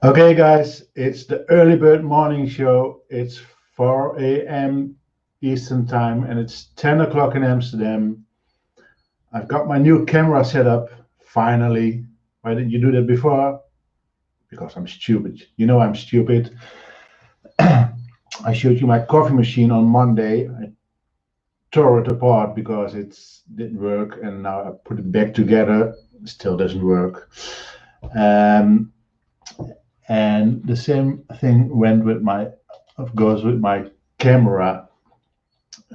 Okay, guys, it's the early bird morning show. It's 4 a.m. Eastern time and it's 10 o'clock in Amsterdam. I've got my new camera set up, finally. Why didn't you do that before? Because I'm stupid. You know I'm stupid. I showed you my coffee machine on Monday. I tore it apart because it didn't work, and now I put it back together. It still doesn't work. Um, and the same thing goes with my camera.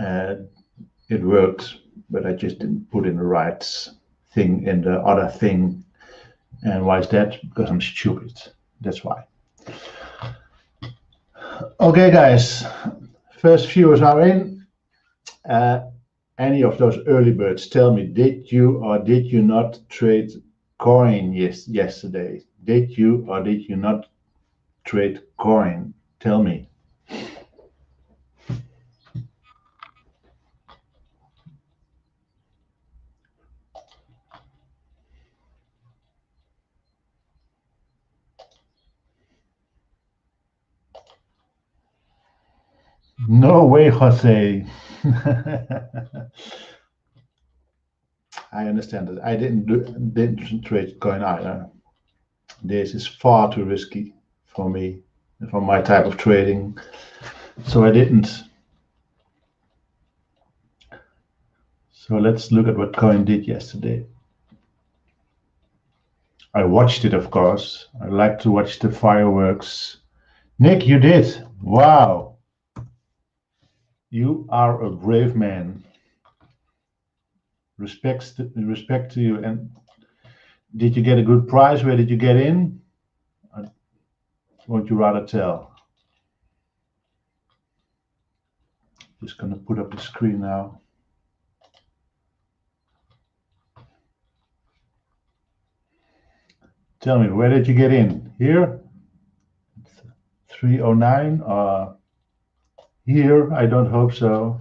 Uh, it worked, but I just didn't put in the right thing in the other thing. And why is that? Because I'm stupid. That's why. Okay, guys. First viewers are in. Any of those early birds, tell me, did you or did you not trade coin yesterday? Did you or did you not trade coin? Tell me. No way, Jose. I understand that. I didn't trade coin either. This is far too risky for me, for my type of trading. So I didn't. So let's look at what coin did yesterday. I watched it, of course. I like to watch the fireworks. Nick, you did. Wow. You are a brave man. Respect to you. And did you get a good price? Where did you get in? Won't you rather tell? Just gonna put up the screen now. Tell me, where did you get in? Here? 309 or here? I don't hope so.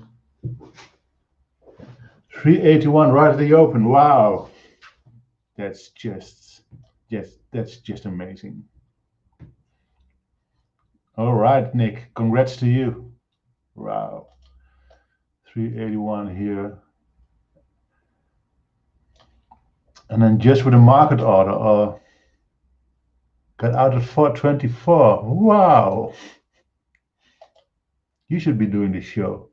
381 right at the open. Wow. That's just amazing. All right, Nick, congrats to you. Wow. 381 here. And then just with a market order, got out at 424. Wow. You should be doing this show.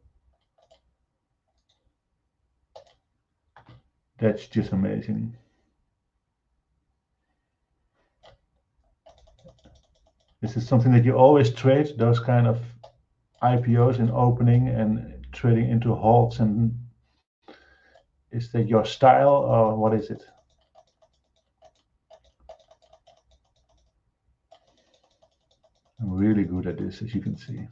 That's just amazing. Is this something that you always trade, those kind of IPOs in opening and trading into halts? And is that your style or what is it? I'm really good at this, as you can see.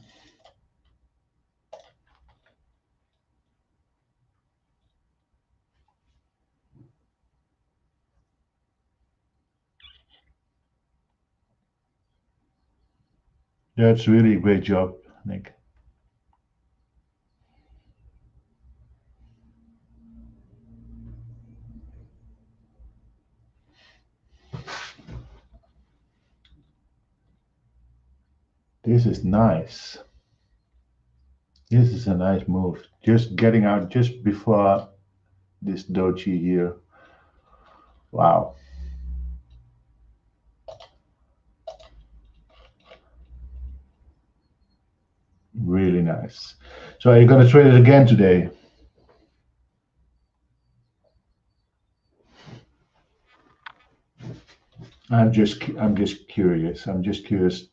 That's really a great job, Nick. This is nice. This is a nice move. Just getting out just before this doji here. Wow. Really nice. So are you going to trade it again today? I'm just curious. I'm just curious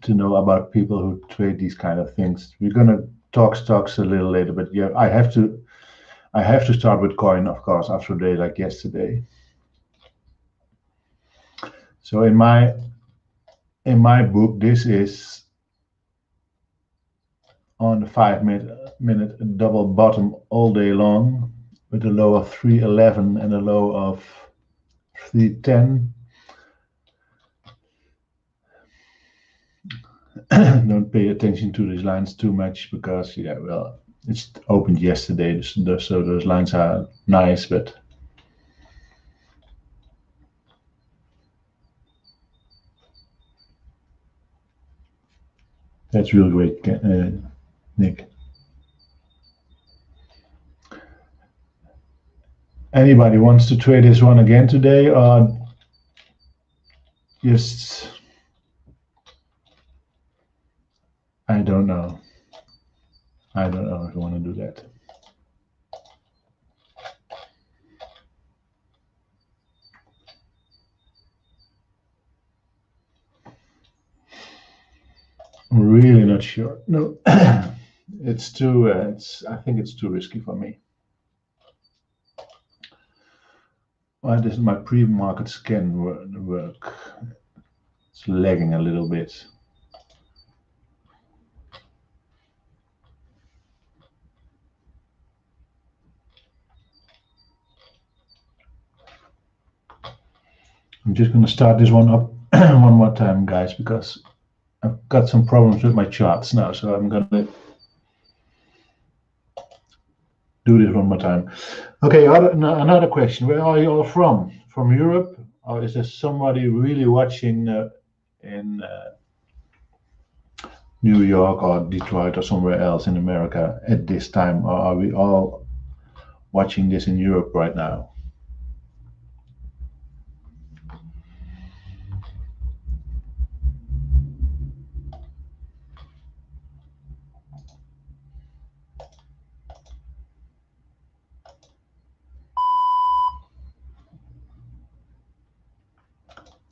to know about people who trade these kind of things. We're going to talk stocks a little later, but yeah, I have to start with coin, of course, after a day like yesterday. So in my book, this is on the 5-minute double bottom all day long with a low of 311 and a low of 310. Don't pay attention to these lines too much because, yeah, well, it's opened yesterday, so those lines are nice, but That's real great, Nick. Anybody wants to trade this one again today, or just, I don't know. I don't know if I want to do that. I'm really not sure. No, it's too. I think it's too risky for me. Why doesn't my pre-market scan work? It's lagging a little bit. I'm just going to start this one up one more time, guys, because I've got some problems with my charts now, so I'm going to do this one more time. Okay, another question. Where are you all from? From Europe? Or is there somebody really watching in New York or Detroit or somewhere else in America at this time? Or are we all watching this in Europe right now?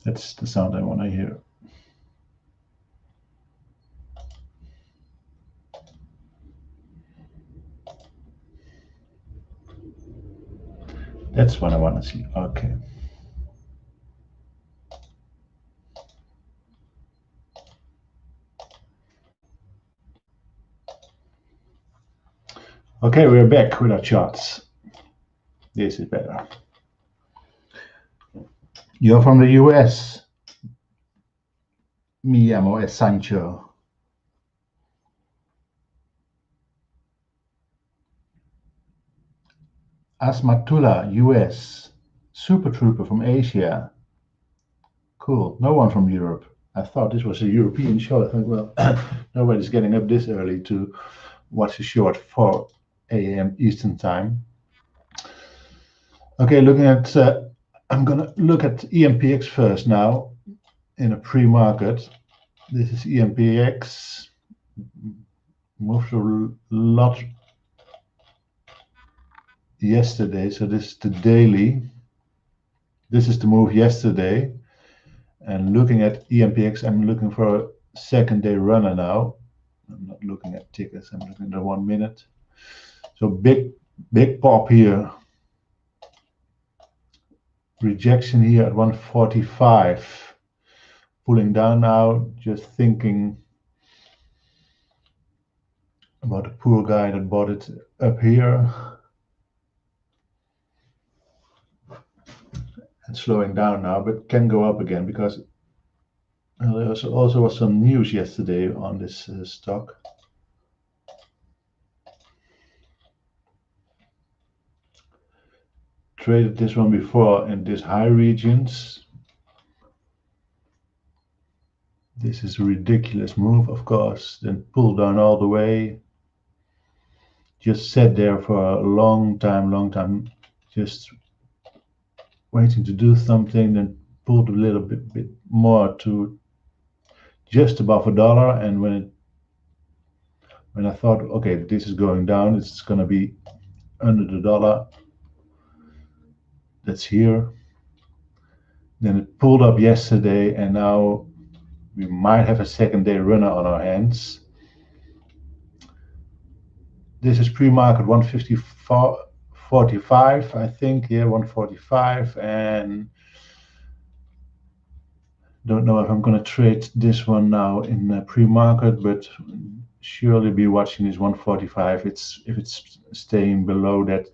That's the sound I want to hear. That's what I want to see. Okay. Okay, we're back with our charts. This is better. You're from the US. Mi amo es Sancho. Asmatullah, US. Super Trooper from Asia. Cool. No one from Europe. I thought this was a European show. I think, well, nobody's getting up this early to watch a show at 4 a.m. Eastern Time. Okay, looking at, I'm going to look at EMPX first now in a pre-market. This is EMPX. Moved a lot yesterday, so this is the daily. This is the move yesterday. And looking at EMPX, I'm looking for a second day runner now. I'm not looking at tickets, I'm looking at the 1 minute. So big pop here. Rejection here at 145. Pulling down now, just thinking about the poor guy that bought it up here. And slowing down now, but can go up again because there also was some news yesterday on this stock. Traded this one before in these high regions. This is a ridiculous move, of course. Then pulled down all the way. Just sat there for a long time, just waiting to do something. Then pulled a little bit more to just above $1. And when I thought, okay, this is going down, it's going to be under the dollar. That's here. Then it pulled up yesterday, and now we might have a second day runner on our hands. This is pre-market 154.45, I think. Yeah, 145, and don't know if I'm going to trade this one now in pre-market, but surely be watching this 145. If it's staying below that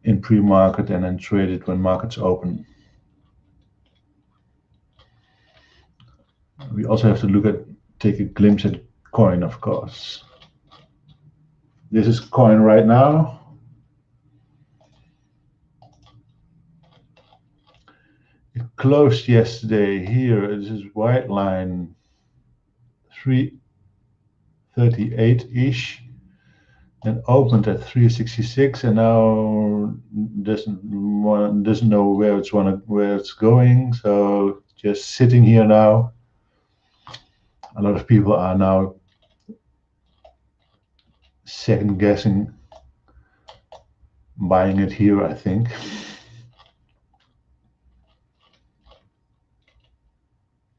in pre-market, and then trade it when markets open. We also have to take a glimpse at coin, of course. This is coin right now. It closed yesterday here. This is white line 3 338-ish, and opened at 366, and now doesn't know where it's going. So just sitting here now. A lot of people are now second guessing buying it here, I think.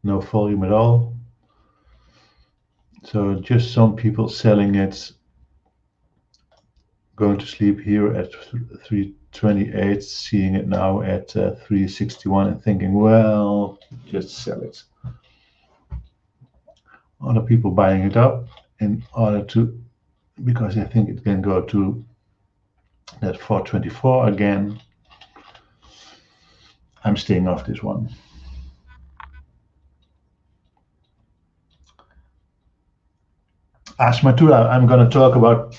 No volume at all. So just some people selling it, going to sleep here at 328, seeing it now at 361 and thinking, well, just sell it. Other people buying it up in order to, because I think it can go to that 424 again. I'm staying off this one. Asmatula, I'm going to talk about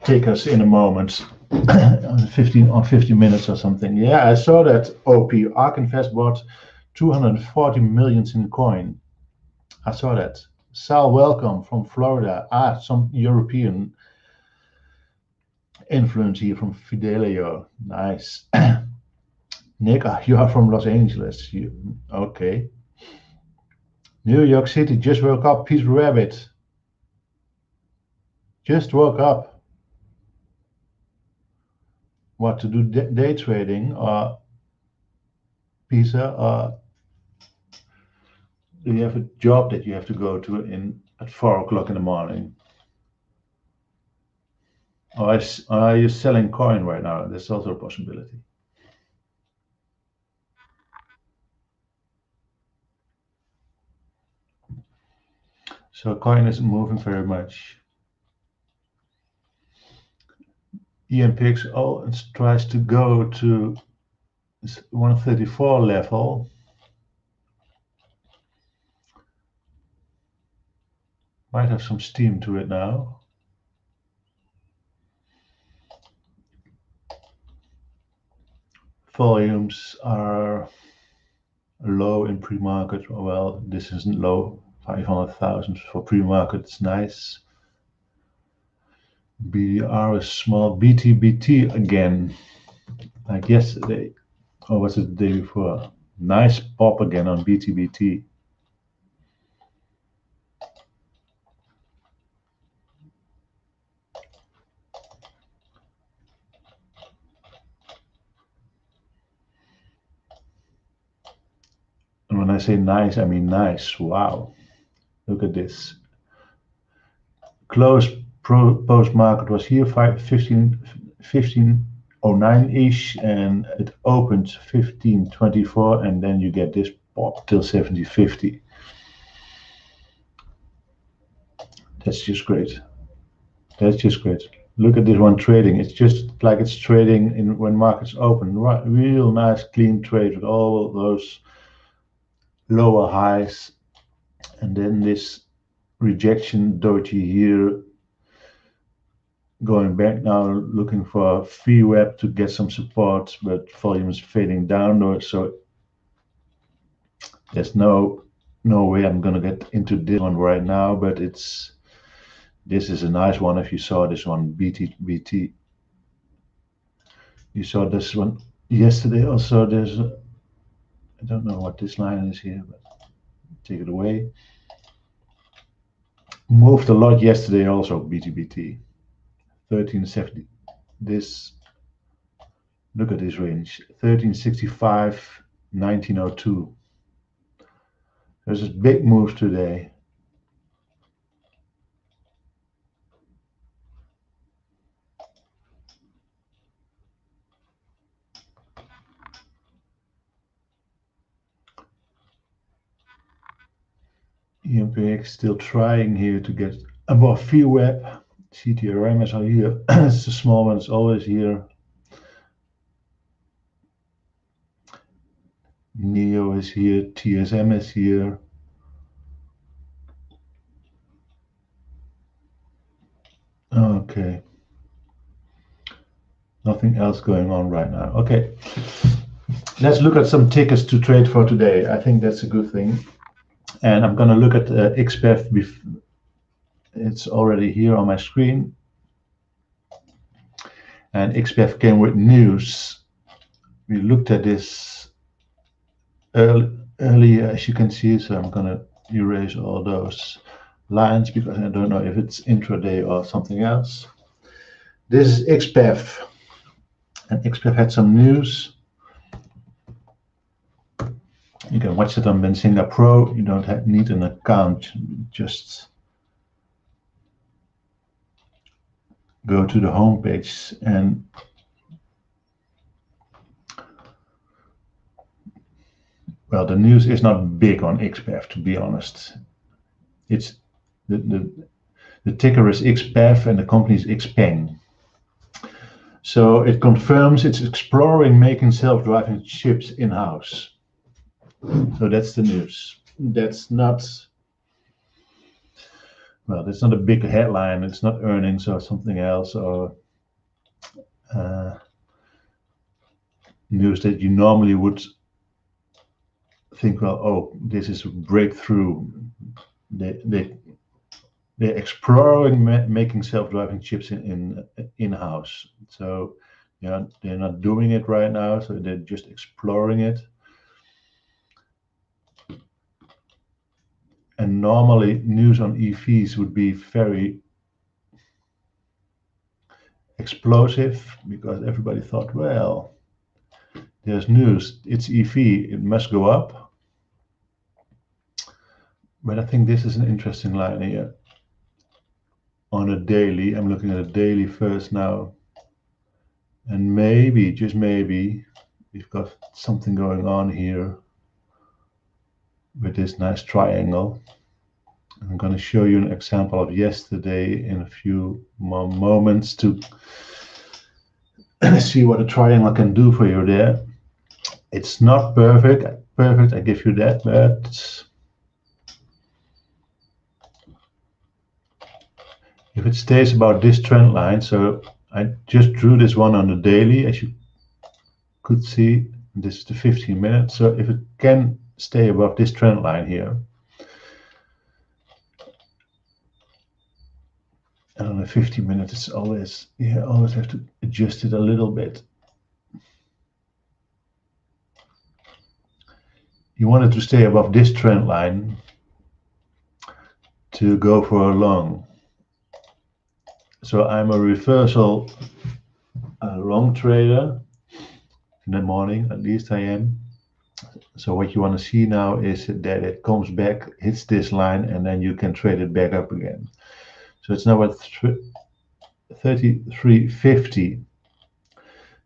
tickers in a moment. on 15 minutes or something. Yeah, I saw that OP ARK Invest bought 240 millions in coin. I saw that. Sal, welcome from Florida. Some European influence here from Fidelio. Nice. Nick, you are from Los Angeles. Okay. New York City, just woke up. Peace Rabbit. Just woke up. What, to do day trading or pizza, or do you have a job that you have to go to at 4 o'clock in the morning? Or are you selling coin right now? That's also a possibility. So coin isn't moving very much. EMPX tries to go to 134 level. Might have some steam to it now. Volumes are low in pre-market. Well, this isn't low. 500,000 for pre-market, it's nice. BDR is small. BTBT again, like yesterday. Or was it the day before? Nice pop again on BTBT. And when I say nice, I mean nice. Wow. Look at this. Close post-market was here 1509-ish, and it opened 1524, and then you get this pop till 7050. That's just great. That's just great. Look at this one trading. It's just like it's trading when markets open. Real nice clean trade with all those lower highs, and then this rejection doji here, going back now, looking for a VWAP to get some support, but volume is fading downwards, so there's no way I'm gonna get into this one right now, but this is a nice one. If you saw this one, BT, you saw this one yesterday also. There's I don't know what this line is here, but take it away. Moved a lot yesterday also, BTBT. 1370. This, look at this range. 1365, 1902. There's a big move today. EMPX still trying here to get above VWAP. CTRMs are here. It's a small one, it's always here. NEO is here, TSM is here. Okay. Nothing else going on right now. Okay. Let's look at some tickets to trade for today. I think that's a good thing. And I'm going to look at XPEF It's already here on my screen. And XPF came with news. We looked at this earlier, as you can see, so I'm going to erase all those lines because I don't know if it's intraday or something else. This is XPF, and XPF had some news. You can watch it on Benzinga Pro. You don't need an account. Just go to the homepage and well, the news is not big on XPF, to be honest. It's the ticker is XPF and the company is XPeng. So it confirms it's exploring making self-driving chips in-house. So that's the news. That's not, well, that's not a big headline. It's not earnings or something else or news that you normally would think, well, oh, this is a breakthrough. They're exploring making self-driving chips in-house. So yeah, they're not doing it right now. So they're just exploring it. And normally news on EVs would be very explosive because everybody thought, well, there's news, it's EV, it must go up. But I think this is an interesting line here. On a daily, I'm looking at a daily first now. And maybe, just maybe, we've got something going on here with this nice triangle. I'm going to show you an example of yesterday in a few more moments to see what a triangle can do for you there. It's not perfect, I give you that, but if it stays about this trend line, so I just drew this one on the daily, as you could see, this is the 15 minutes, so if it can stay above this trend line here, and on the 15 minutes it's always, you always have to adjust it a little bit. You want it to stay above this trend line to go for a long. So I'm a reversal long trader in the morning, at least I am. So what you want to see now is that it comes back, hits this line, and then you can trade it back up again. So it's now at 33.50.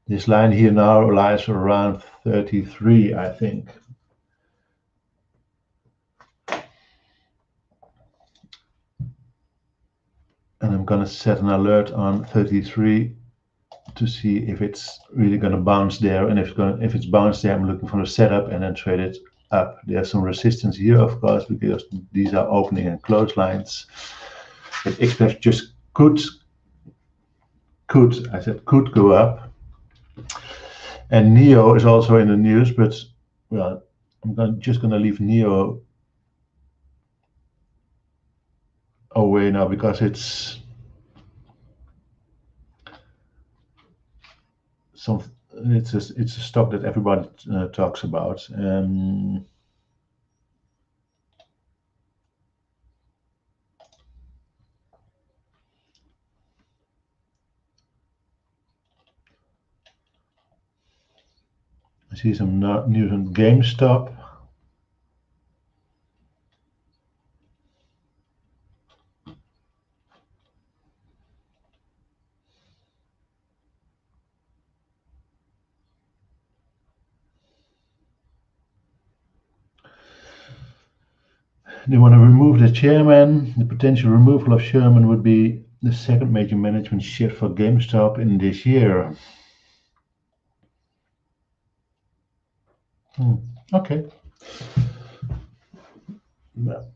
This line here now lies around 33, I think. And I'm going to set an alert on 33 to see if it's really going to bounce there. And if it's bounced there, I'm looking for a setup and then trade it up. There's some resistance here, of course, because these are opening and close lines. But XPF just could go up. And NEO is also in the news, but well, I'm just going to leave NEO away now because it's a stock that everybody talks about. I see some news on GameStop. They want to remove the chairman. The potential removal of Sherman would be the second major management shift for GameStop in this year. Okay. Well,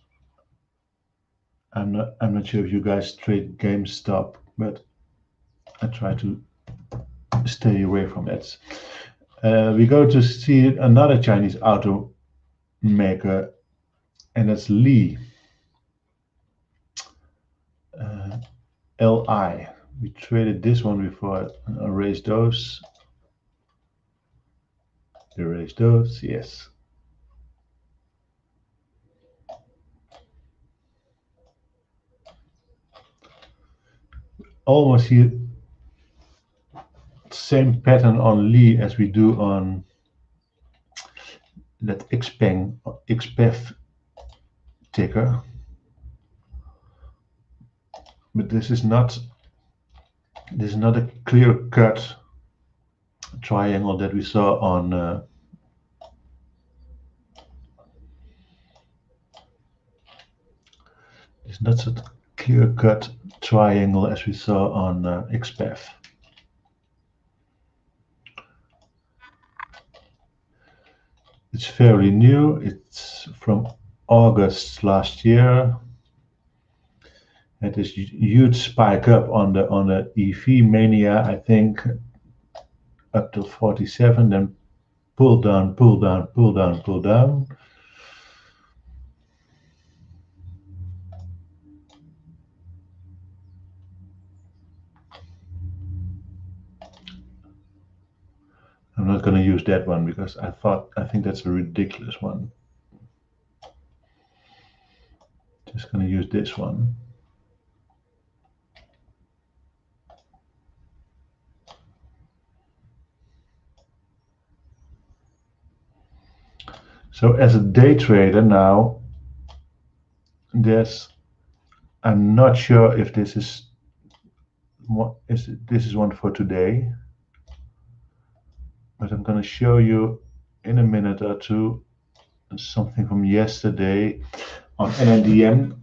I'm not sure if you guys trade GameStop, but I try to stay away from it. We go to see another Chinese automaker, and that's Li. LI. We traded this one before. Erase those. Erase those, yes. Almost here, same pattern on Lee as we do on that XPEF ticker. But this is not a clear-cut triangle that we saw on it's not such a clear-cut triangle as we saw on XPEF. It's fairly new. It's from August last year. Had this huge spike up on the EV mania, I think, up to 47, then pull down, pull down, pull down, pull down. I'm not going to use that one because I think that's a ridiculous one. Just going to use this one. So as a day trader now, I'm not sure if this is one for today, but I'm going to show you in a minute or two something from yesterday on NNDM.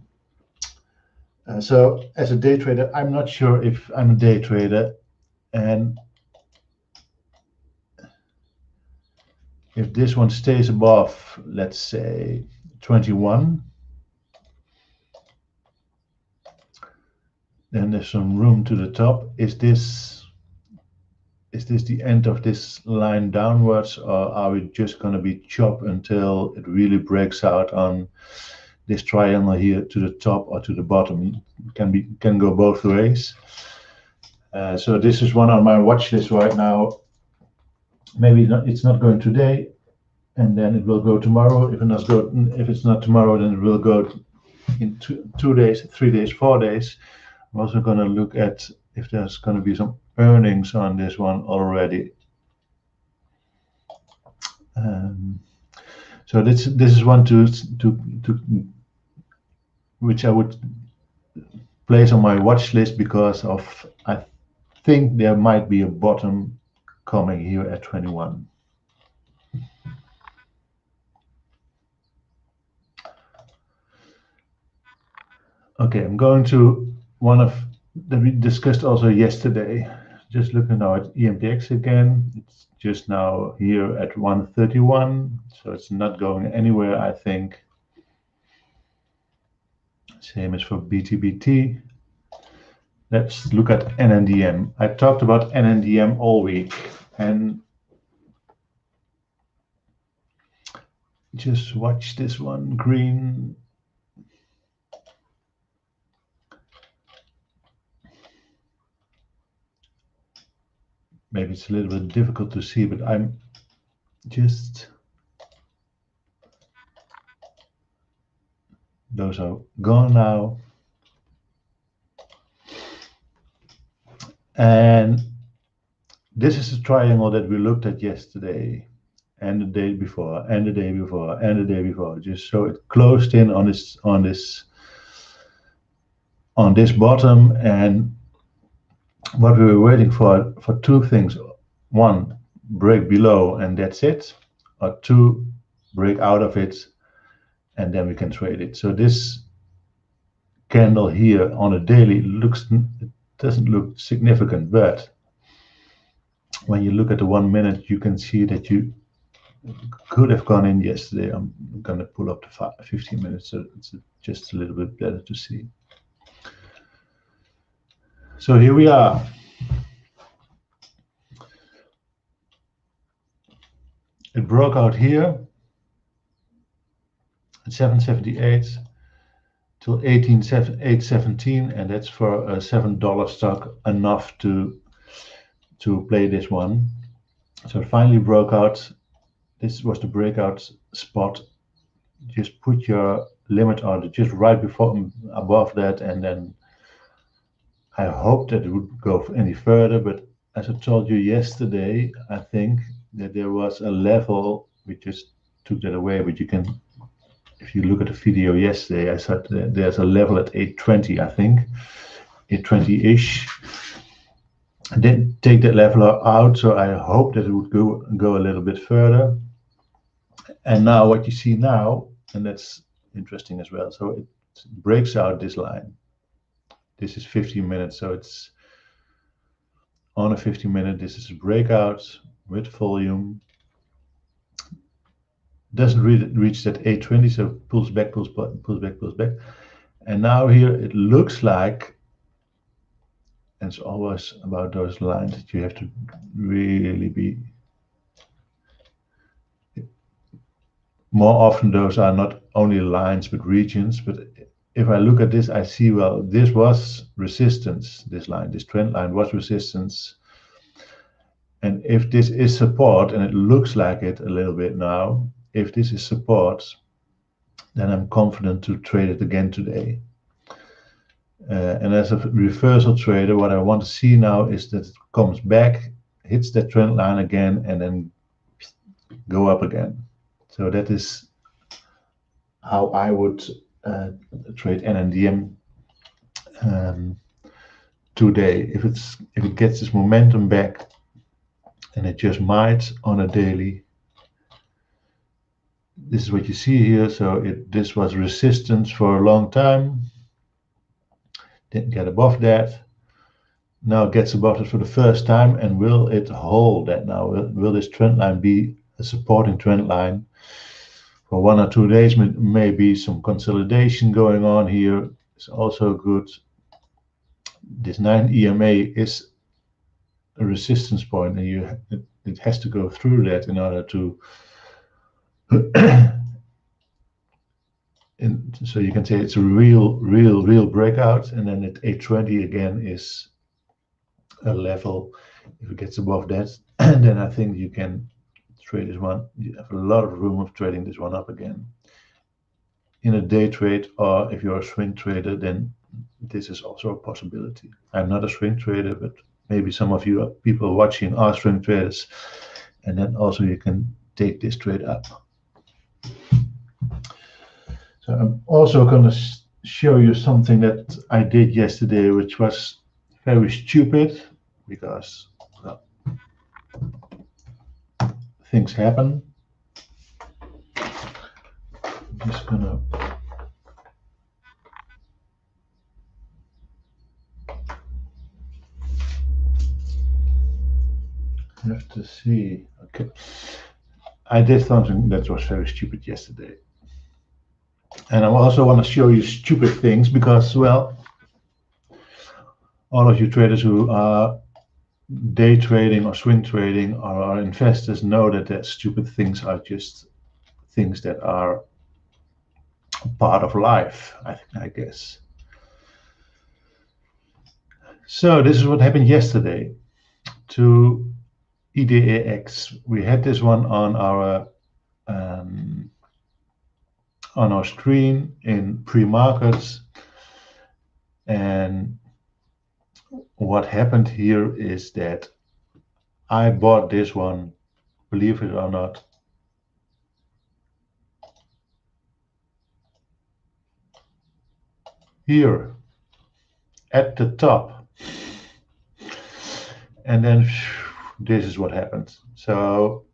So as a day trader, I'm not sure if I'm a day trader, and if this one stays above, let's say 21, then there's some room to the top. Is this the end of this line downwards, or are we just going to be chopped until it really breaks out on this triangle here to the top or to the bottom? It can go both ways. So this is one on my watch list right now. Maybe it's not going today, and then it will go tomorrow. If it's not tomorrow, then it will go in 2 days, 3 days, 4 days. I'm also going to look at if there's going to be some earnings on this one already. So this is one to which I would place on my watch list because of I think there might be a bottom coming here at 21. Okay, I'm going to one of that we discussed also yesterday. Just looking now at EMTX again. It's just now here at 131, so it's not going anywhere, I think. Same as for BTBT. Let's look at NNDM. I talked about NNDM all week, and just watch this one, green. Maybe it's a little bit difficult to see, but I'm just, those are gone now. And this is a triangle that we looked at yesterday and the day before and the day before and the day before, just so it closed in on this bottom. And what we were waiting for two things: one, break below and that's it, or two, break out of it and then we can trade it. So this candle here on a daily it doesn't look significant, but when you look at the 1 minute, you can see that you could have gone in yesterday. I'm going to pull up to 15 minutes, so it's just a little bit better to see. So here we are. It broke out here at 778, till 817, and that's for a $7 stock, enough to play this one. So it finally broke out. This was the breakout spot. Just put your limit order just right above that, and then I hoped that it would go any further, but as I told you yesterday, I think that there was a level. We just took that away, but you can, if you look at the video yesterday, I said that there's a level at 820, I think, 820-ish. I didn't take that level out, so I hope that it would go a little bit further. And now what you see now, and that's interesting as well, so it breaks out this line. This is 15 minutes, so it's on a 15-minute. This is a breakout with volume. Doesn't reach that 820, so pulls back, pulls back. And now here it looks like, and it's always about those lines that you have to really be. More often those are not only lines but regions, but if I look at this, I see, well, this was resistance, this line, this trend line was resistance. And if this is support, and it looks like it a little bit now, if this is support, then I'm confident to trade it again today. And as a reversal trader, what I want to see now is that it comes back, hits that trend line again, and then go up again. So that is how I would trade NNDM today. If it gets this momentum back, and it just might on a daily. This is what you see here. So this was resistance for a long time. Didn't get above that. Now it gets above it for the first time, and will it hold that now? Will this trend line be a supporting trend line for 1 or 2 days? Maybe some consolidation going on here is also good. This 9 EMA is a resistance point, and it has to go through that in order to and so you can say it's a real breakout. And then at 820 again is a level. If it gets above that, then I think you can trade this one. You have a lot of room of trading this one up again in a day trade, or if you're a swing trader, then this is also a possibility. I'm not a swing trader, but maybe some of you people watching are swing traders, and then also you can take this trade up. So I'm also going to show you something that I did yesterday, which was very stupid, because well, things happen. I'm just going to have to see. Okay, I did something that was very stupid yesterday, and I also want to show you stupid things, because, well, all of you traders who are day trading or swing trading or are investors know that stupid things are just things that are part of life, I guess. So this is what happened yesterday to EDAX. We had this one on our screen in pre-markets, and what happened here is that I bought this one, believe it or not, here at the top, and then this is what happened. So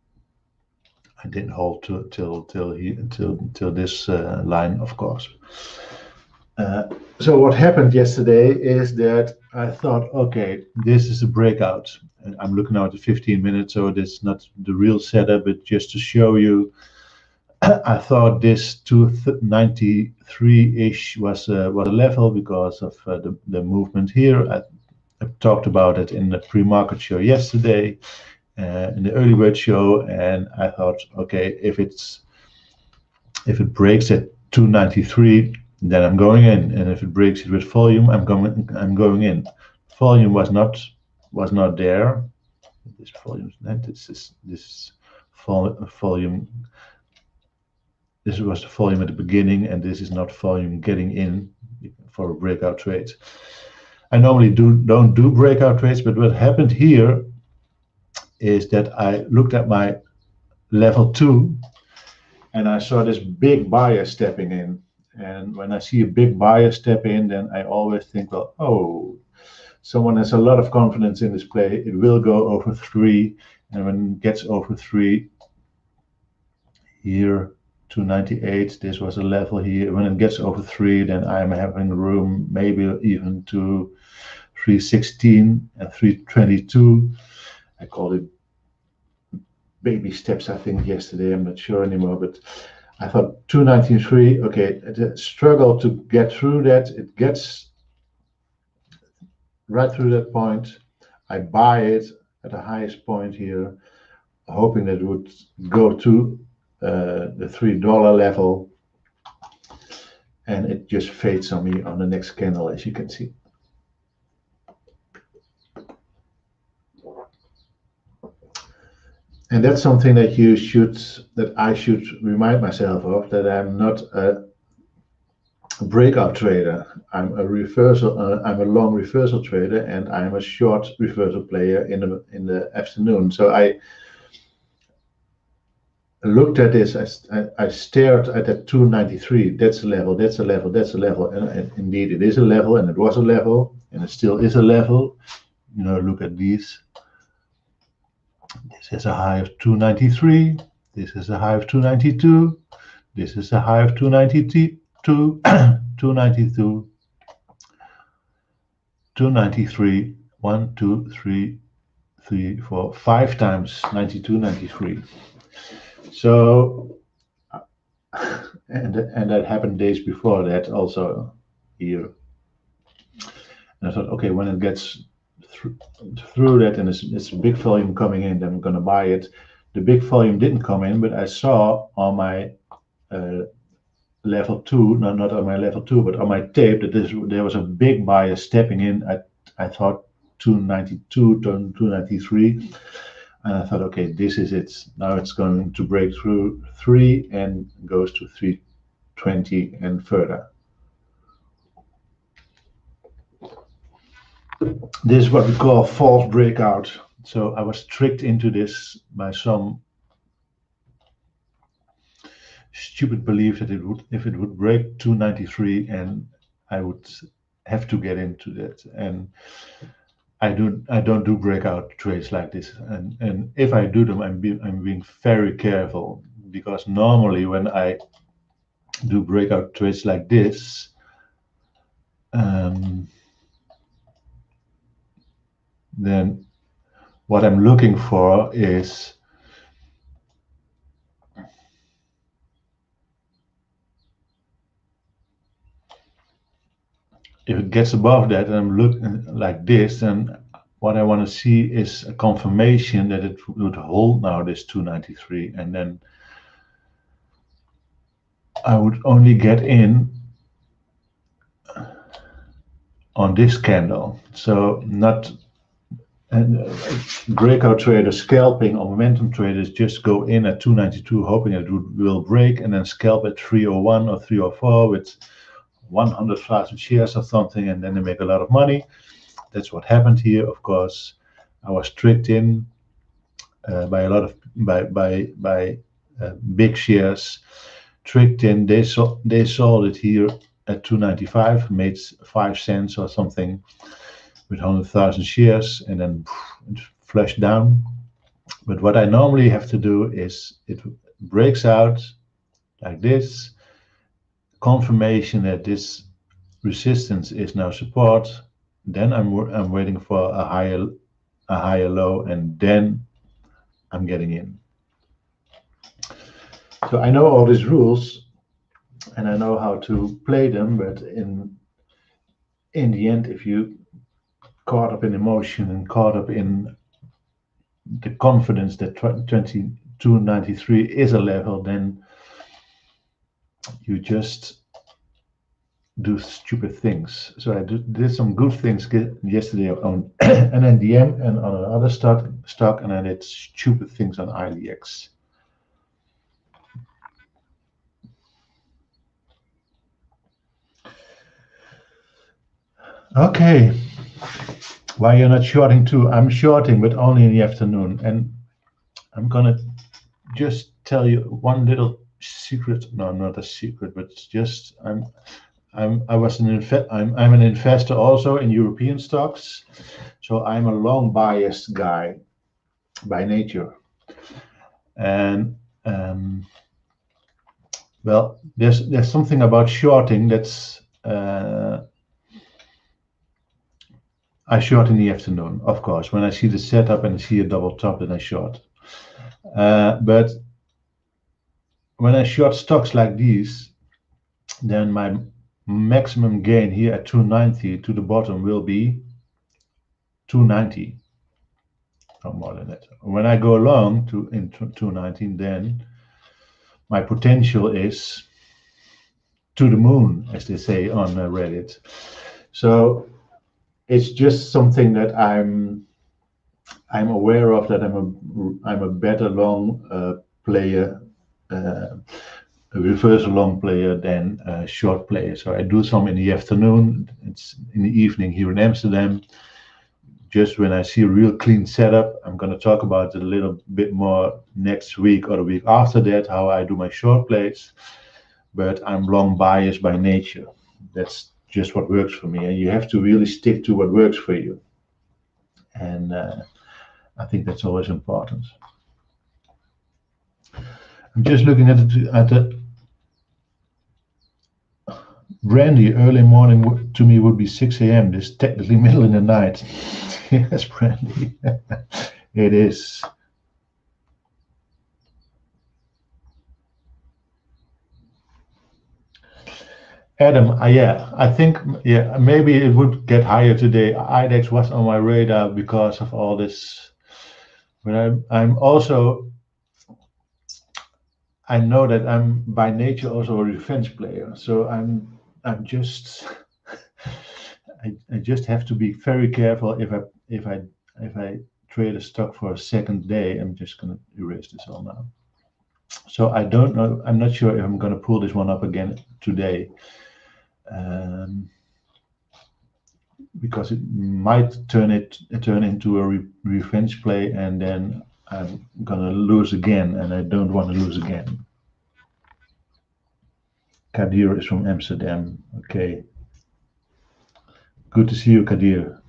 I didn't hold till this line, of course. So what happened yesterday is that I thought, okay, this is a breakout. And I'm looking now at the 15 minutes, so this is not the real setup, but just to show you, I thought this 293-ish was a level because of the movement here. I talked about it in the pre-market show yesterday, in the early bird show, and I thought, okay, if it breaks at 293, then I'm going in, and if it breaks it with volume, I'm going in. Volume was not there. This volume, this volume. This was the volume at the beginning, and this is not volume getting in for a breakout trade. I normally don't do breakout trades, but what happened here is that I looked at my level 2 and I saw this big buyer stepping in. And when I see a big buyer step in, then I always think, well, oh, someone has a lot of confidence in this play. It will go over 3. And when it gets over 3, here, 298, this was a level here. When it gets over 3, then I'm having room maybe even to 316 and 322. I called it baby steps, I think, yesterday. I'm not sure anymore, but I thought 293, okay, it struggled to get through that. It gets right through that point. I buy it at the highest point here, hoping that it would go to the $3 level, and it just fades on me on the next candle, as you can see. And that's something that I should remind myself of, that I'm not a breakout trader. I'm a long reversal trader, and I'm a short reversal player in the afternoon. So I looked at this. I stared at that 293. That's a level. That's a level. That's a level. And indeed, it is a level, and it was a level, and it still is a level. You know, look at these. This is a high of 293. This is a high of 292. This is a high of 292. 292. 293. 1, 2, 3, 3, 4, 5 times 92, 93. So, and that happened days before that also here. And I thought, okay, when it gets through that and it's a big volume coming in, then I'm going to buy it. The big volume didn't come in, but I saw on my level 2, not on my level 2, but on my tape, that there was a big buyer stepping in at, I thought, 292, 293. And I thought, okay, this is it. Now it's going to break through 3 and goes to 320 and further. This is what we call false breakout. So I was tricked into this by some stupid belief that if it would break 293, and I would have to get into that. And I don't do breakout trades like this. And if I do them, I'm being very careful, because normally when I do breakout trades like this, then what I'm looking for is if it gets above that and I'm looking like this, then what I want to see is a confirmation that it would hold now this 293, and then I would only get in on this candle. So not breakout traders, scalping or momentum traders just go in at 292 hoping it will break, and then scalp at 301 or 304 with 100,000 shares or something, and then they make a lot of money. That's what happened here. Of course, I was tricked in by a lot of big shares. Tricked in. They sold it here at 295, made 5 cents or something with 100,000 shares, and then it flushed down. But what I normally have to do is it breaks out like this, confirmation that this resistance is now support. Then I'm waiting for a higher low, and then I'm getting in. So I know all these rules and I know how to play them, but in the end, if you caught up in emotion and caught up in the confidence that 2293 is a level, then you just do stupid things. So I did some good things yesterday on NNDM and on another stock, and I did stupid things on IDX. Okay, why you're not shorting too? I'm shorting, but only in the afternoon, and I'm gonna just tell you one little secret. No, not a secret, but it's just I'm an investor also in European stocks, so I'm a long biased guy by nature, and well, there's something about shorting that's I short in the afternoon, of course. When I see the setup and I see a double top, then I short. But when I short stocks like these, then my maximum gain here at 290 to the bottom will be 290, or more than that. When I go long to in 219, then my potential is to the moon, as they say on Reddit. So it's just something that I'm aware of, that I'm a better long player, a reverse long player than a short player. So I do some in the afternoon. It's in the evening here in Amsterdam. Just when I see a real clean setup, I'm going to talk about it a little bit more next week or the week after that, how I do my short plays. But I'm long biased by nature. That's just what works for me, and you have to really stick to what works for you. And I think that's always important. I'm just looking at the Brandy. Early morning to me would be 6 a.m. This is technically middle in the night. Yes, Brandy. It is. Adam, yeah, I think, yeah, maybe it would get higher today. IDEX was on my radar because of all this. But I'm also, I know that I'm by nature also a revenge player. So I'm just, I just have to be very careful if I trade a stock for a second day. I'm just going to erase this all now. So I don't know. I'm not sure if I'm going to pull this one up again today. Because it might turn into a revenge play, and then I'm gonna lose again, and I don't want to lose again. Kadir is from Amsterdam. Okay, good to see you, Kadir.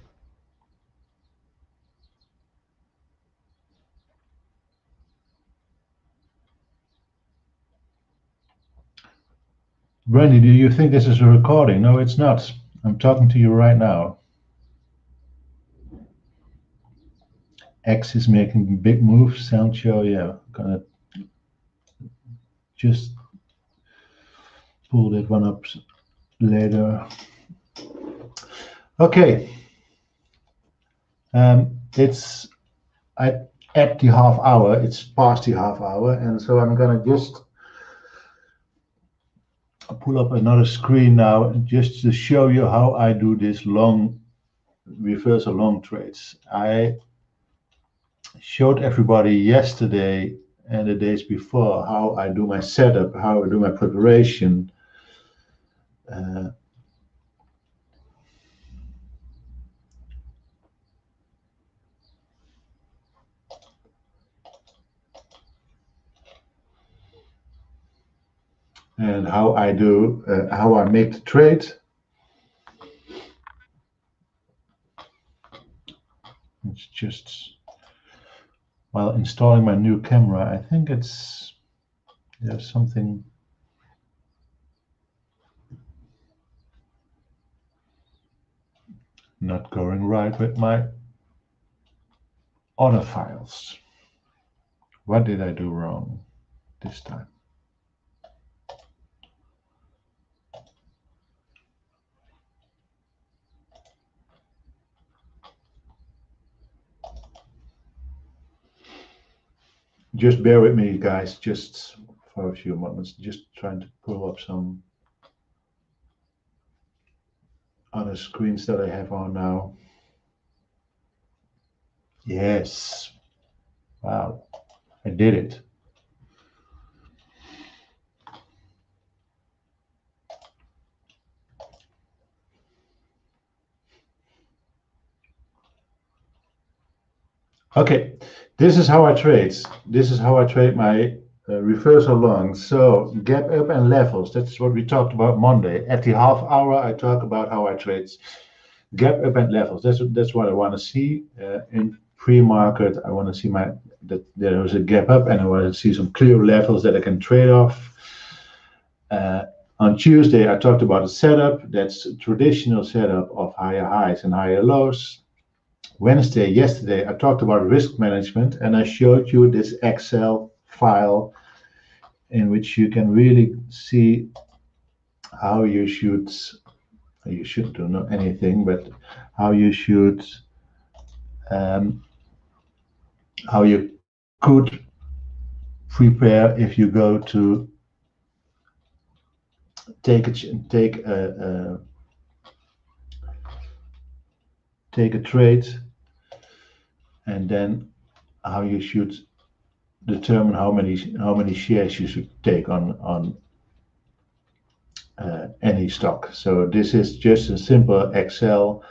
Brandy, do you think this is a recording? No, it's not. I'm talking to you right now. X is making big moves. Sound show, yeah. Gonna just pull that one up later. Okay. It's at the half hour. It's past the half hour, and so I'm gonna just pull up another screen now just to show you how I do this long reversal long trades. I showed everybody yesterday and the days before how I do my setup, how I do my preparation. And how I do, how I make the trade. It's just while installing my new camera. I think there's something not going right with my other files. What did I do wrong this time? Just bear with me, guys, just for a few moments, just trying to pull up some. other screens that I have on now. Yes. Wow. I did it. Okay. This is how I trade. This is how I trade my reversal longs. So gap up and levels. That's what we talked about Monday. At the half hour, I talk about how I trade gap up and levels. That's what I want to see in pre-market. I want to see that there is a gap up, and I want to see some clear levels that I can trade off. On Tuesday, I talked about a setup. That's a traditional setup of higher highs and higher lows. Wednesday, yesterday, I talked about risk management, and I showed you this Excel file in which you can really see how you shouldn't do not anything, but how you should how you could prepare if you go to take a trade, and then how you should determine how many shares you should take on any stock. So this is just a simple Excel.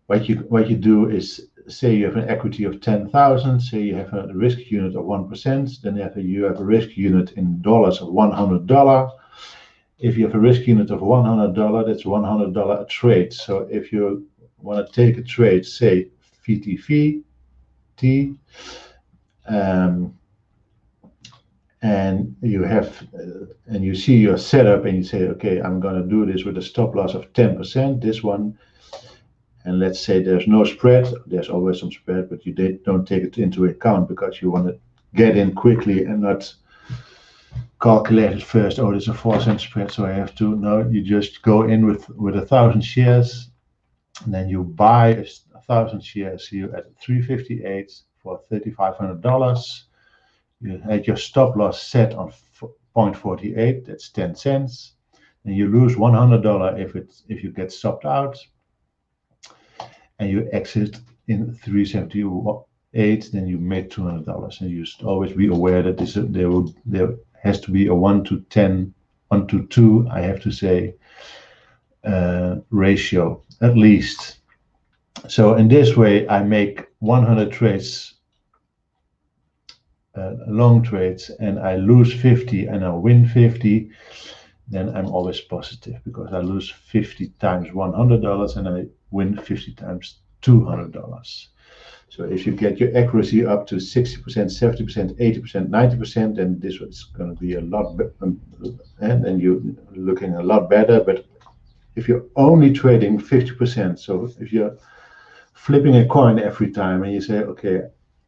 What you do is, say you have an equity of 10,000, say you have a risk unit of 1%, then you have a risk unit in dollars of $100. If you have a risk unit of $100, that's $100 a trade. So if you want to take a trade, say VTVT, and you see your setup, and you say, okay, I'm going to do this with a stop loss of 10%, this one, and let's say there's no spread. There's always some spread, but you don't take it into account because you want to get in quickly and not calculate it first. Oh, there's a 4-cent spread, so I have to. No, you just go in with 1,000 shares, and then you buy 1,000 shares here at 358 for $3,500. You had your stop loss set on 0.48. That's 10 cents, and you lose $100 if you get stopped out, and you exit in 378. Then you make $200, and you should always be aware that there has to be a 1 to 10, 1 to 2, I have to say, ratio at least. So in this way, I make 100 trades, long trades, and I lose 50 and I win 50. Then I'm always positive because I lose 50 times $100 and I win 50 times $200. So if you get your accuracy up to 60%, 70%, 80%, 90%, then this is going to be a lot better, and then you're looking a lot better. But if you're only trading 50%, so if you're flipping a coin every time and you say, okay,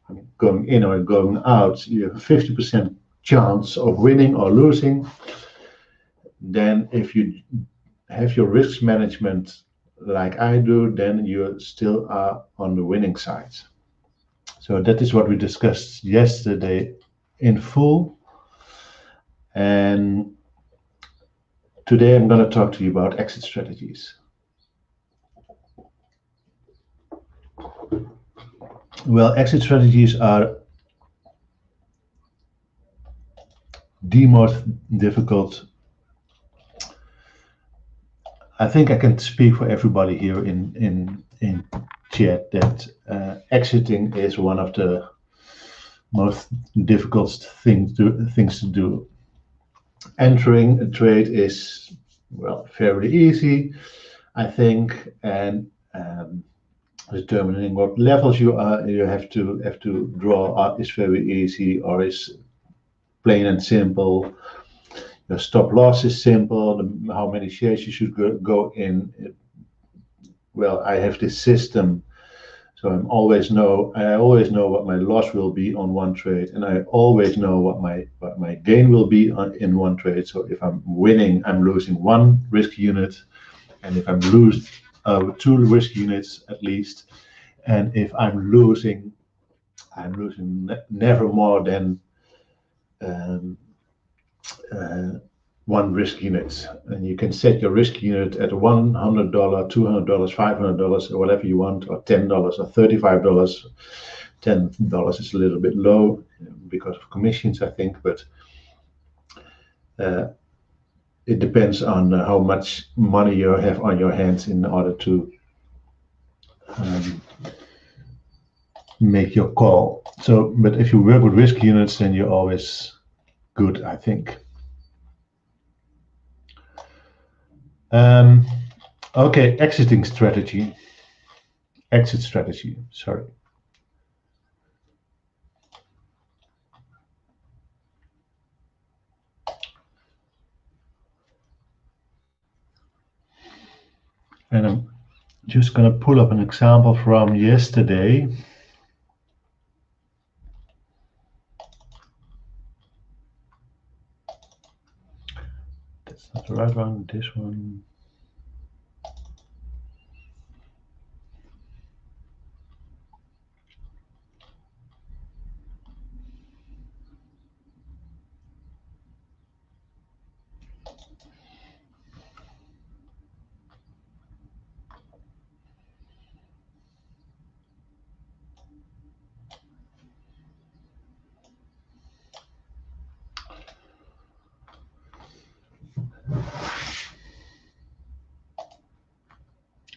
I'm going in or going out, you have a 50% chance of winning or losing. Then if you have your risk management like I do, then you still are on the winning side. So that is what we discussed yesterday in full. And today I'm going to talk to you about exit strategies. Well, exit strategies are the most difficult. I think I can speak for everybody here in chat that exiting is one of the most difficult things to do. Entering a trade is, well, fairly easy, I think, and determining what levels you have to draw is very easy, or is plain and simple. The stop loss is simple. How many shares you should go in. Well, I have this system, so I always know what my loss will be on one trade, and I always know what my gain will be in one trade. So if I'm winning, I'm losing one risk unit, and if I'm losing 2 risk units at least, and if I'm losing never more than one risk unit, and you can set your risk unit at $100, $200, $500, or whatever you want, or $10 or $35. $10 is a little bit low because of commissions, I think, but it depends on how much money you have on your hands in order to make your call. So, but if you work with risk units, then you're always good, I think. Okay, exit strategy, sorry. And I'm just going to pull up an example from yesterday. That's not the right one, this one.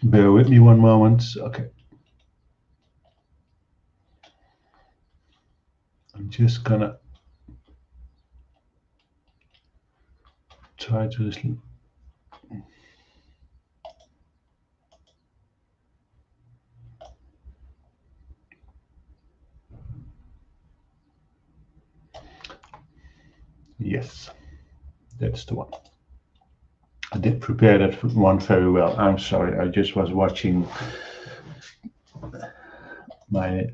Bear with me one moment. Okay. I'm just gonna try to listen. Yes, that's the one. I did prepare that one very well. I'm sorry, I just was watching my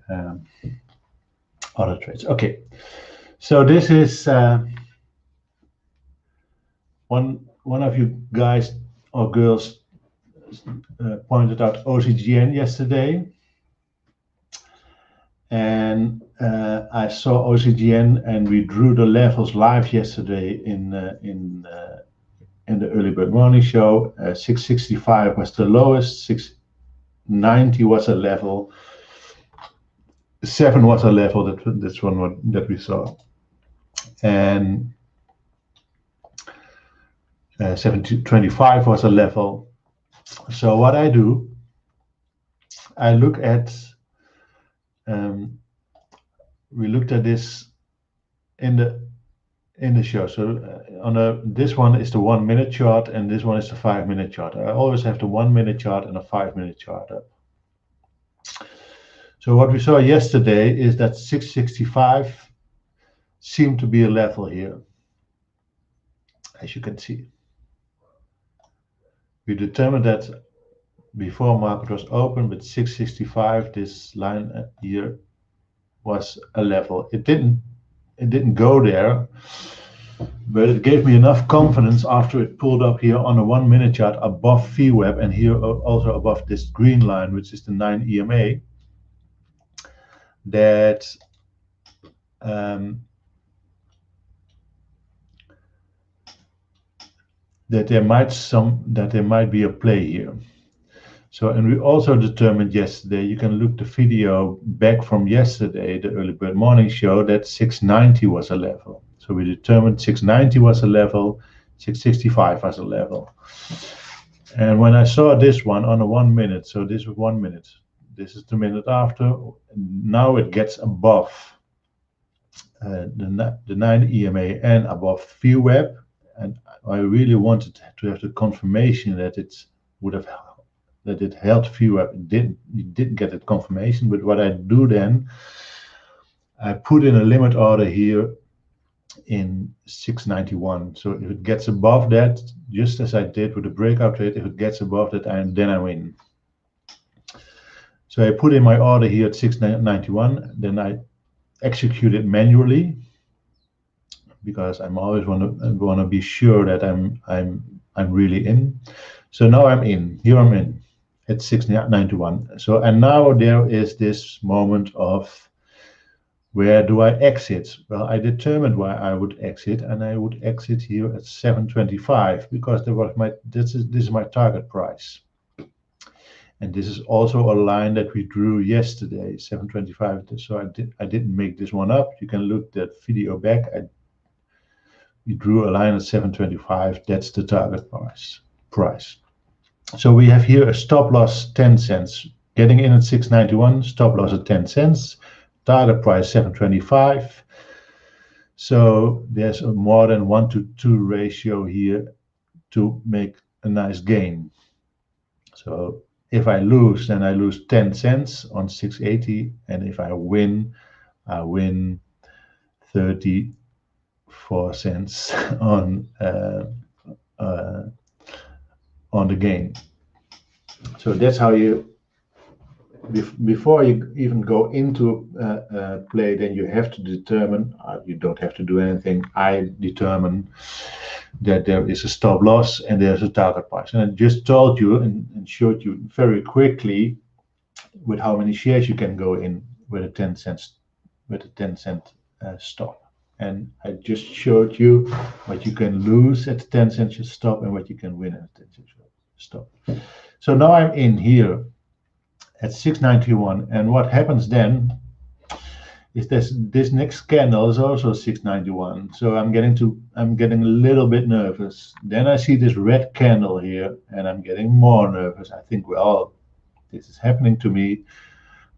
other trades. Okay, so this is one of you guys or girls pointed out OCGN yesterday, and I saw OCGN, and we drew the levels live yesterday in the early bird morning show. 665 was the lowest, 690 was a level, 7 was a level. That's one that we saw, and 725 was a level. So what I do, I look at, we looked at this in the show. So this one is the 1 minute chart, and this one is the 5 minute chart. I always have the 1 minute chart and a 5 minute chart up. So what we saw yesterday is that 665 seemed to be a level here, as you can see. We determined that before market was open, but 665, this line here was a level. It didn't go there, but it gave me enough confidence after it pulled up here on a 1 minute chart above VWAP, and here also above this green line, which is the 9 EMA, that there might be a play here. So, and we also determined yesterday, you can look the video back from yesterday, the early bird morning show, that 690 was a level. So we determined 690 was a level, 665 was a level. And when I saw this one on a 1 minute, so this was 1 minute, this is the minute after, now it gets above the 9 EMA and above VWAP, and I really wanted to have the confirmation that it held VWAP. It didn't get that confirmation, but what I do then, I put in a limit order here in 691. So if it gets above that, just as I did with the breakout trade, if it gets above that, then I win. So I put in my order here at 691, then I execute it manually, because I'm always want to be sure that I'm really in. So now I'm in. Here I'm in at 691. So, and now there is this moment of Where do I exit? Well, I determined why I would exit, and I would exit here at 7.25 because this is my target price. And this is also a line that we drew yesterday, 7.25. So I didn't make this one up. You can look that video back. We drew a line at 7.25. That's the target price. So we have here a stop loss 10 cents. Getting in at 6.91, stop loss at 10 cents. Target price 7.25. So there's a more than 1-to-2 ratio here to make a nice gain. So if I lose, then I lose 10 cents on 680, and if I win 34 cents on the gain. So that's how you, before you even go into play, then you have to determine, you don't have to do anything, I determine that there is a stop loss and there's a target price. And I just told you and showed you very quickly with how many shares you can go in with a 10 cent stop. And I just showed you what you can lose at the 10 cents stop and what you can win at the 10 cents stop. So now I'm in here at 6.91, and what happens then is this next candle is also 6.91. So I'm getting a little bit nervous. Then I see this red candle here, and I'm getting more nervous. I think, well, this is happening to me.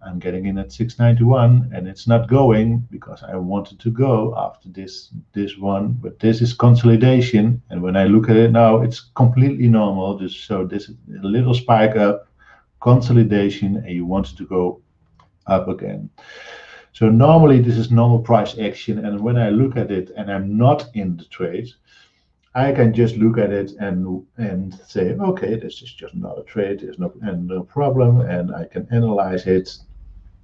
I'm getting in at 6.91, and it's not going because I wanted to go after this one, but this is consolidation. And when I look at it now, it's completely normal. So this is a little spike up, consolidation, and you wanted to go up again. So normally this is normal price action, and when I look at it and I'm not in the trade, I can just look at it and say, okay, this is just another trade. There's no problem, and I can analyze it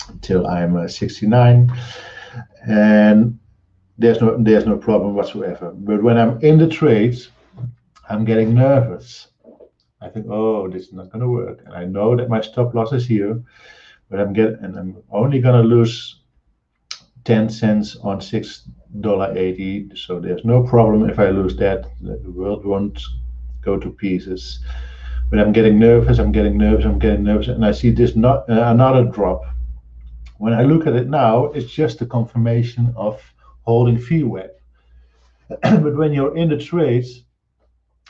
until I'm 69, and there's no problem whatsoever. But when I'm in the trade, I'm getting nervous. I think, oh, this is not going to work, and I know that my stop loss is here, but I'm only going to lose 10 cents on $6.80. So there's no problem if I lose that. The world won't go to pieces. But I'm getting nervous, and I see this another drop. When I look at it now, it's just a confirmation of holding VWAP. But when you're in the trades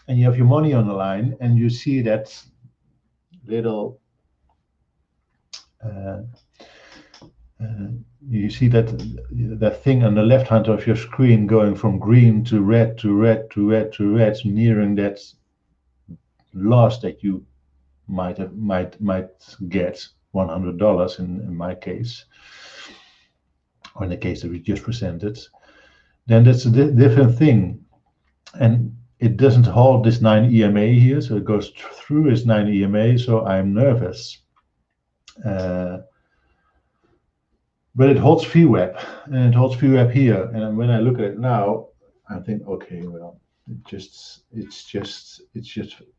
and you have your money on the line and you see that little you see that thing on the left hand of your screen going from green to red to red to red to red, nearing that loss that you might get $100 in my case, or in the case that we just presented, then that's a different thing. And it doesn't hold this 9 EMA here, so it goes through this 9 EMA, so I'm nervous. But it holds VWAP, and it holds VWAP here. And when I look at it now, I think, okay, well, it's just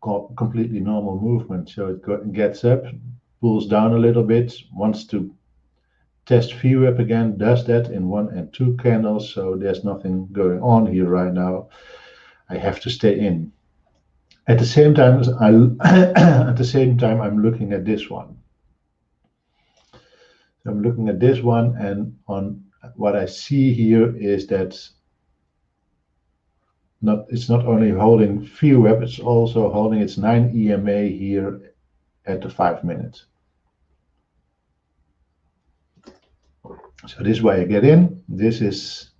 completely normal movement. So it gets up, pulls down a little bit, wants to test VWAP again, does that in 1 and 2 candles. So there's nothing going on here right now. I have to stay in. At the same time, I'm looking at this one. So I'm looking at this one, and on what I see here is that it's not only holding VWAP, it's also holding its 9 EMA here at the 5 minute. So this is why I get in. This is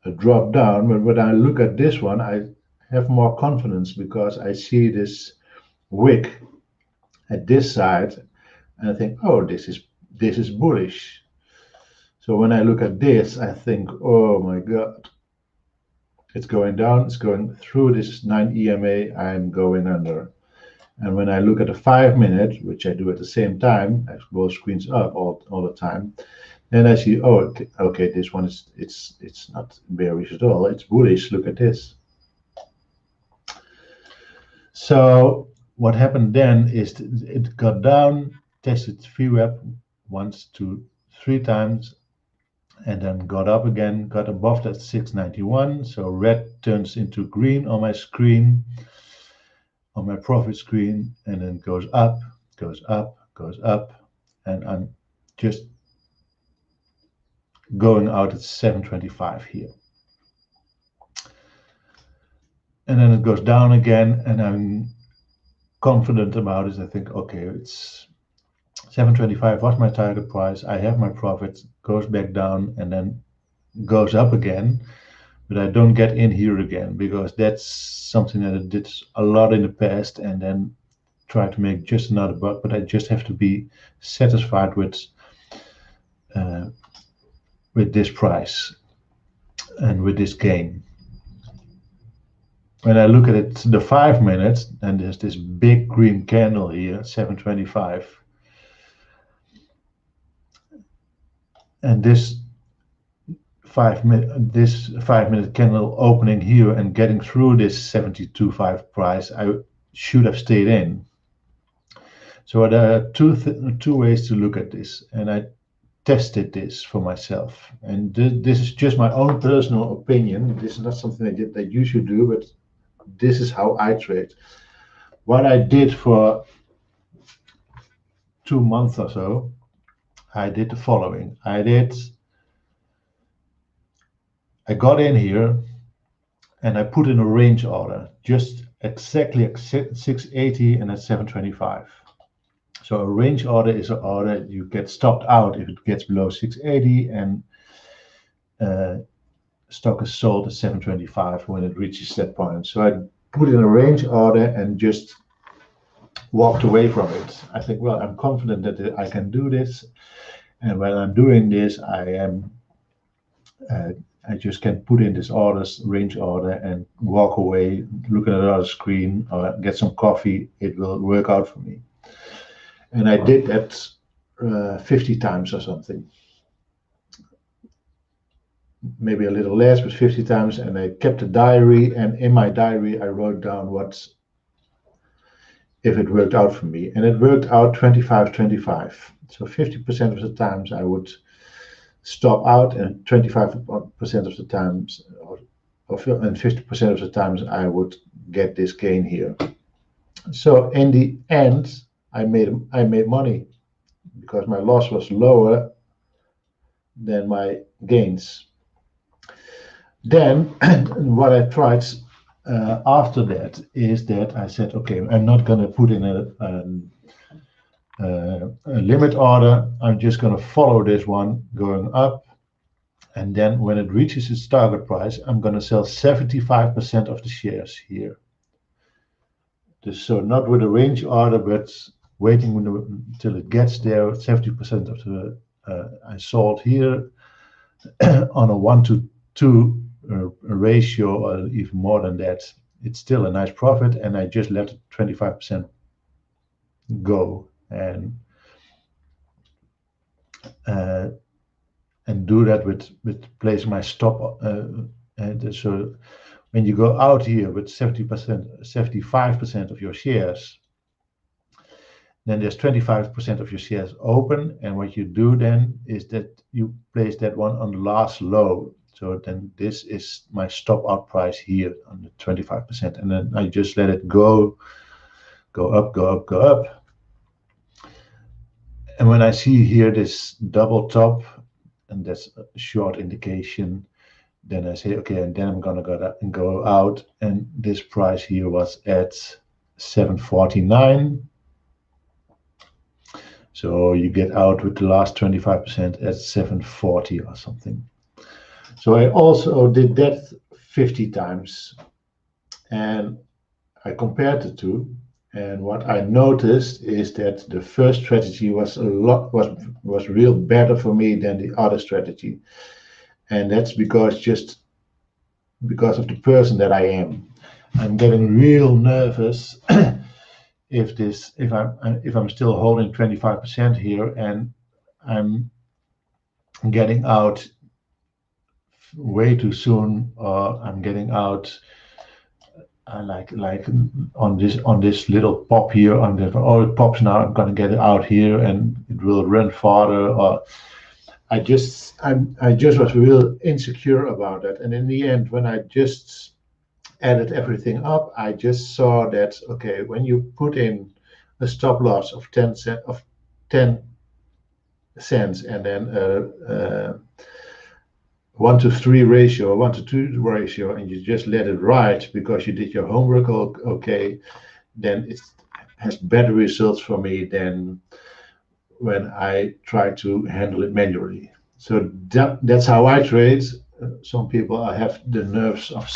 a drop down, but when I look at this one, I have more confidence because I see this wick at this side, and I think, oh, this is bullish. So when I look at this, I think, oh my God, it's going down, it's going through this 9 EMA, I'm going under. And when I look at the 5 minute, which I do at the same time, I have both screens up all the time, then I see, oh, okay, this one it's not bearish at all, it's bullish, look at this. So what happened then is it got down, tested VWAP once, 2, 3 times, and then got up again, got above that 691. So red turns into green on my screen, on my profit screen, and then goes up, goes up, goes up, and I'm just going out at 725 here. And then it goes down again, and I'm confident about it. I think, okay, it's 725 was my target price. I have my profit, goes back down, and then goes up again. But I don't get in here again, because that's something that I did a lot in the past, and then try to make just another buck. But I just have to be satisfied with this price and with this gain. When I look at it, the 5 minutes, and there's this big green candle here, 725, and this 5-minute candle opening here and getting through this 72.5 price, I should have stayed in. So there are two ways to look at this, and I tested this for myself. And this is just my own personal opinion. This is not something that you should do, but this is how I trade. What I did for 2 months or so, I did the following. I got in here and I put in a range order, just exactly at 680 and at 725. So a range order is an order you get stopped out if it gets below 680, and stock is sold at 725 when it reaches that point. So I put in a range order and just walked away from it. I think, well, I'm confident that I can do this, and when I'm doing this, I just can put in this range order, and walk away, look at another screen, or get some coffee. It will work out for me. And I did that 50 times or something. Maybe a little less, but 50 times. And I kept a diary, and in my diary I wrote down if it worked out for me. And it worked out 25-25. So 50% of the times I would stop out, and 25% of the times, and 50% of the times I would get this gain here. So in the end, I made money, because my loss was lower than my gains. Then what I tried after that is that I said, okay, I'm not going to put in a limit order. I'm just going to follow this one going up, and then when it reaches its target price, I'm going to sell 75% of the shares here. So not with a range order, but waiting until it gets there. 70% of the I sold here on a 1-to-2 ratio, or even more than that. It's still a nice profit, and I just let 25% go, and do that with place my stop. And so when you go out here with 75% of your shares, then there's 25% of your shares open, and what you do then is that you place that one on the last low. So then this is my stop out price here on the 25%, and then I just let it go up, go up, go up. And when I see here this double top, and that's a short indication, then I say, okay, and then I'm gonna go out, and this price here was at 749. So you get out with the last 25% at 740 or something. So I also did that 50 times, and I compared the two. And what I noticed is that the first strategy was real better for me than the other strategy, and that's because of the person that I am. I'm getting real nervous if I'm still holding 25% here, and I'm getting out way too soon, or I'm getting out like on this little pop here, it pops now, I'm gonna get it out here and it will run farther, or I just was real insecure about it. And in the end, when I just added everything up, I just saw that, okay, when you put in a stop loss of 10 cents and then 1-to-3 ratio, 1-to-2 ratio, and you just let it ride because you did your homework okay, then it has better results for me than when I try to handle it manually. So that's how I trade. Some people have the nerves of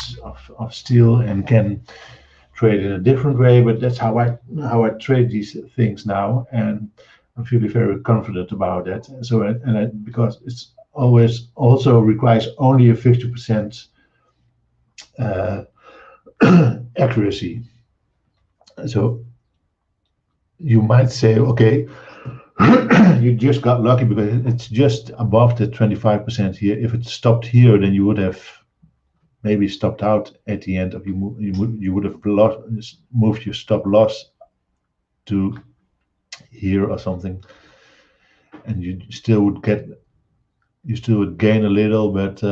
steel and can trade in a different way, but that's how I trade these things now, and I'm feeling very confident about that. So because it's always also requires only a 50% accuracy. So you might say, okay, you just got lucky because it's just above the 25% here. If it stopped here, then you would have maybe stopped out at the end of you would have moved your stop loss to here or something, and you still would gain a little, but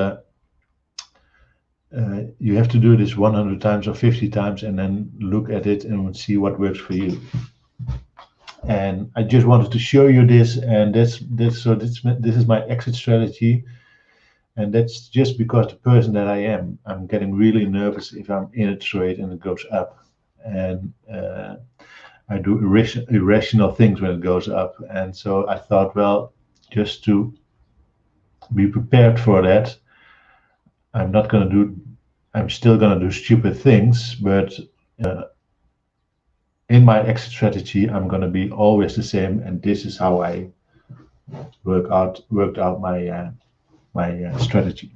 you have to do this 100 times or 50 times and then look at it and see what works for you. And I just wanted to show you this, and this is my exit strategy, and that's just because the person that I am. I'm getting really nervous if I'm in a trade and it goes up, and I do irrational things when it goes up. And so I thought, well, just to be prepared for that, I'm still gonna do stupid things, but in my exit strategy, I'm going to be always the same, and this is how I worked out my strategy.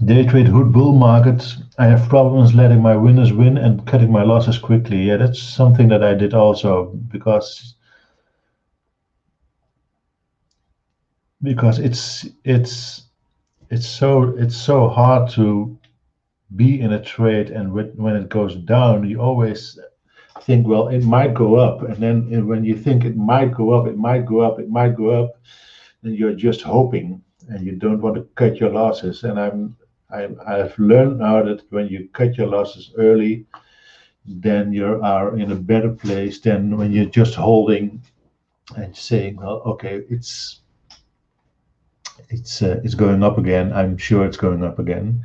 Day trade hood bull market. I have problems letting my winners win and cutting my losses quickly. Yeah, that's something that I did also because it's so hard to be in a trade, and when it goes down, you always think, well, it might go up, and then when you think it might go up, then you're just hoping, and you don't want to cut your losses. And I've learned now that when you cut your losses early, then you are in a better place than when you're just holding and saying, well, okay, it's going up again. I'm sure it's going up again.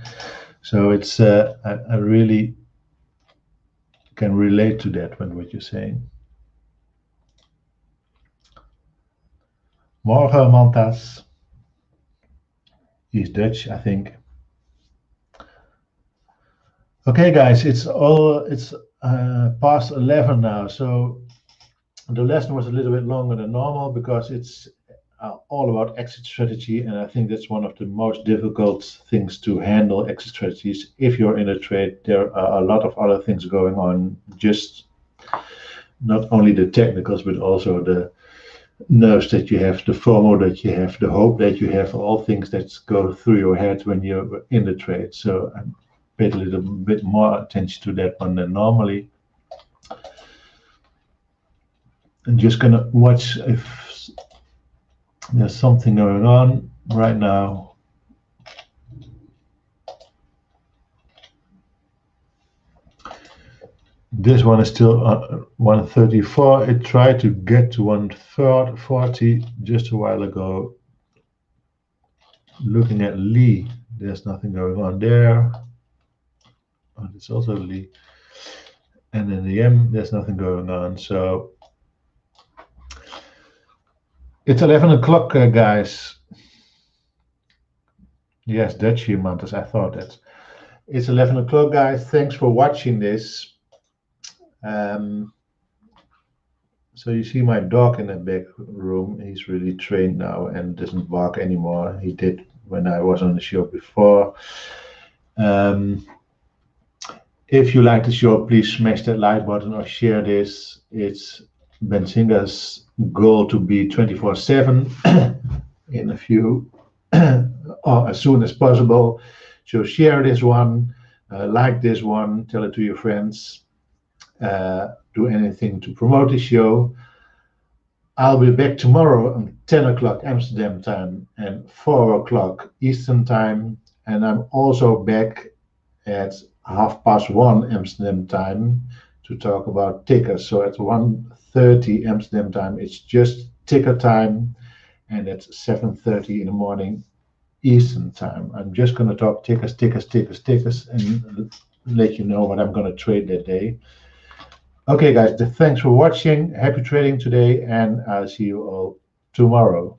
So it's I really can relate to that when what you're saying. Morgen, Mantas. He's Dutch, I think. Okay, guys, it's past 11 now, so the lesson was a little bit longer than normal because it's all about exit strategy, and I think that's one of the most difficult things to handle, exit strategies. If you're in a trade, there are a lot of other things going on, just not only the technicals, but also the nerves that you have, the FOMO that you have, the hope that you have, all things that go through your head when you're in the trade. So I paid a little bit more attention to that one than normally. I'm just gonna watch if there's something going on right now. This one is still 134. It tried to get to 140 just a while ago. Looking at Lee, there's nothing going on there. Oh, it's also Lee. And in the M, there's nothing going on. So it's 11 o'clock, guys. Yes, Dutch here, Mantas. I thought that. It's 11 o'clock, guys. Thanks for watching this. So you see my dog in the back room. He's really trained now and doesn't bark anymore. He did when I was on the show before. If you like the show, please smash that like button or share this. It's Benzinga's goal to be 24/7 in a few or as soon as possible. So share this one, like this one, tell it to your friends, do anything to promote the show. I'll be back tomorrow at 10 o'clock Amsterdam time and 4 o'clock Eastern time. And I'm also back at 1:30 Amsterdam time to talk about tickers. So at 1:30 Amsterdam time, it's just ticker time. And at 7:30 in the morning Eastern time. I'm just going to talk tickers, and let you know what I'm going to trade that day. Okay, guys, thanks for watching. Happy trading today, and I'll see you all tomorrow.